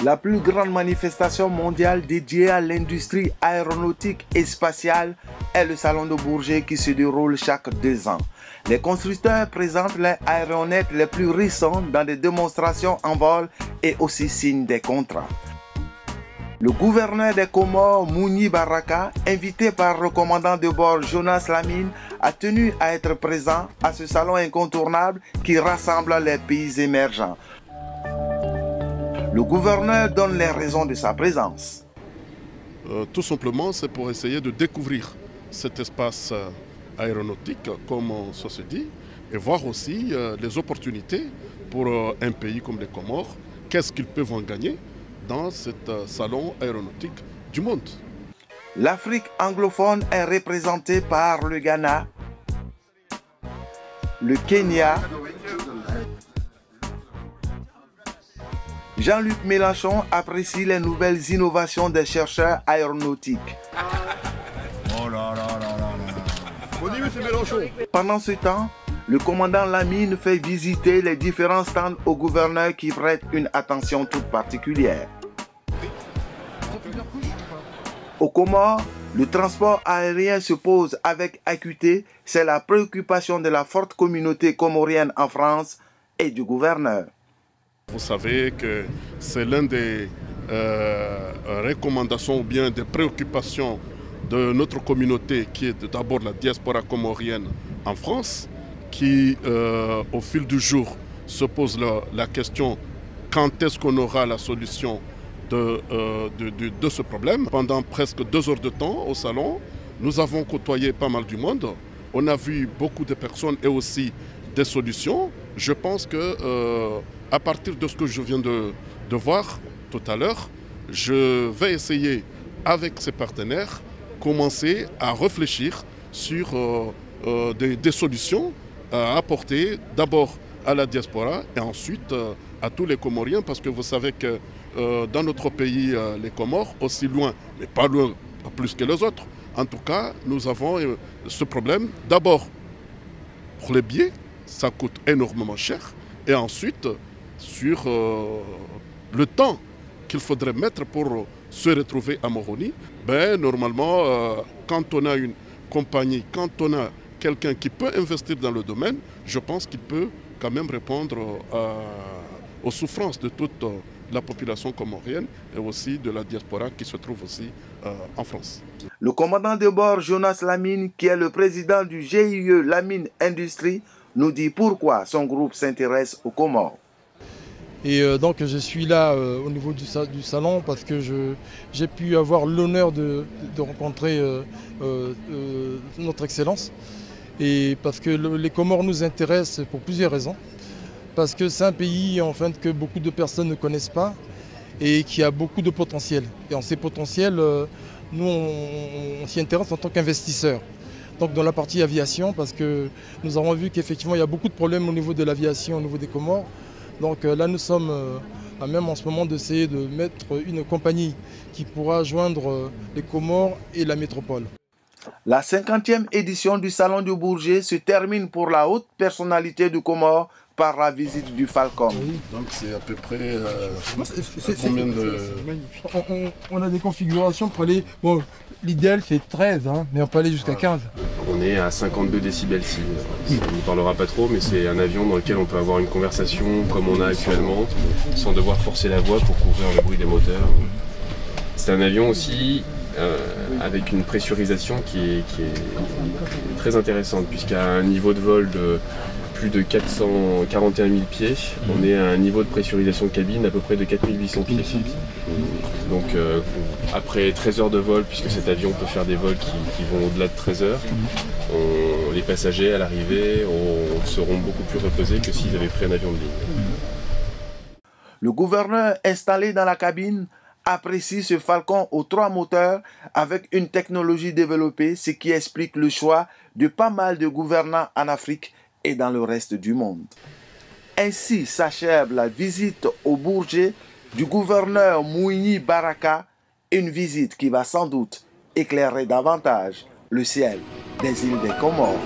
La plus grande manifestation mondiale dédiée à l'industrie aéronautique et spatiale est le Salon de Bourget qui se déroule chaque 2 ans. Les constructeurs présentent les aéronettes les plus récents dans des démonstrations en vol et aussi signent des contrats. Le gouverneur des Comores, Mouni Baraka, invité par le commandant de bord Jonas Lamine, a tenu à être présent à ce salon incontournable qui rassemble les pays émergents. Le gouverneur donne les raisons de sa présence. Tout simplement, c'est pour essayer de découvrir cet espace aéronautique, comme ça se dit, et voir aussi les opportunités pour un pays comme les Comores, qu'est-ce qu'ils peuvent en gagner dans ce salon aéronautique du monde. L'Afrique anglophone est représentée par le Ghana, le Kenya. Jean-Luc Mélenchon apprécie les nouvelles innovations des chercheurs aéronautiques. Pendant ce temps, le commandant Lamine fait visiter les différents stands au gouverneur qui prête une attention toute particulière. Aux Comores, le transport aérien se pose avec acuité. C'est la préoccupation de la forte communauté comorienne en France et du gouverneur. Vous savez que c'est l'une des recommandations ou bien des préoccupations de notre communauté qui est d'abord la diaspora comorienne en France, qui au fil du jour se pose la question quand est-ce qu'on aura la solution de ce problème. Pendant presque 2 heures de temps au salon, nous avons côtoyé pas mal du monde. On a vu beaucoup de personnes et aussi des solutions. Je pense que à partir de ce que je viens de voir tout à l'heure, je vais essayer avec ces partenaires commencer à réfléchir sur des solutions à apporter d'abord à la diaspora et ensuite à tous les Comoriens, parce que vous savez que dans notre pays, les Comores, aussi loin, mais pas loin, pas plus que les autres, en tout cas, nous avons ce problème. D'abord, pour les billets, ça coûte énormément cher. Et ensuite, sur le temps qu'il faudrait mettre pour se retrouver à Moroni, ben, normalement, quand on a une compagnie, quand on a quelqu'un qui peut investir dans le domaine, je pense qu'il peut quand même répondre aux souffrances de toute la population comorienne et aussi de la diaspora qui se trouve aussi en France. Le commandant de bord Jonas Lamine, qui est le président du GIE Lamine Industrie, nous dit pourquoi son groupe s'intéresse aux Comores. Et donc je suis là au niveau du salon parce que j'ai pu avoir l'honneur de rencontrer notre Excellence. Et parce que les Comores nous intéressent pour plusieurs raisons. Parce que c'est un pays en fait, que beaucoup de personnes ne connaissent pas et qui a beaucoup de potentiel. Et en ces potentiels, nous on s'y intéresse en tant qu'investisseurs. Donc dans la partie aviation, parce que nous avons vu qu'effectivement il y a beaucoup de problèmes au niveau de l'aviation, au niveau des Comores. Donc là nous sommes à même en ce moment d'essayer de mettre une compagnie qui pourra joindre les Comores et la métropole. La 50e édition du Salon du Bourget se termine pour la haute personnalité du Comore par la visite du Falcon. Oui, donc c'est à peu près combien de... On a des configurations pour aller... Bon, l'idéal c'est 13, hein, mais on peut aller jusqu'à 15. On est à 52 décibels ici. Ça ne nous parlera pas trop, mais c'est un avion dans lequel on peut avoir une conversation comme on a actuellement, sans devoir forcer la voix pour couvrir le bruit des moteurs. C'est un avion aussi avec une pressurisation qui est très intéressante, puisqu'à un niveau de vol de plus de 441 000 pieds, on est à un niveau de pressurisation de cabine à peu près de 4800 pieds. Donc après 13 heures de vol, puisque cet avion peut faire des vols qui vont au-delà de 13 heures, les passagers à l'arrivée seront beaucoup plus reposés que s'ils avaient pris un avion de ligne. Le gouverneur installé dans la cabine apprécie ce Falcon aux 3 moteurs avec une technologie développée, ce qui explique le choix de pas mal de gouvernants en Afrique et dans le reste du monde. Ainsi s'achève la visite au Bourget du gouverneur Mouni Baraka, une visite qui va sans doute éclairer davantage le ciel des îles des Comores.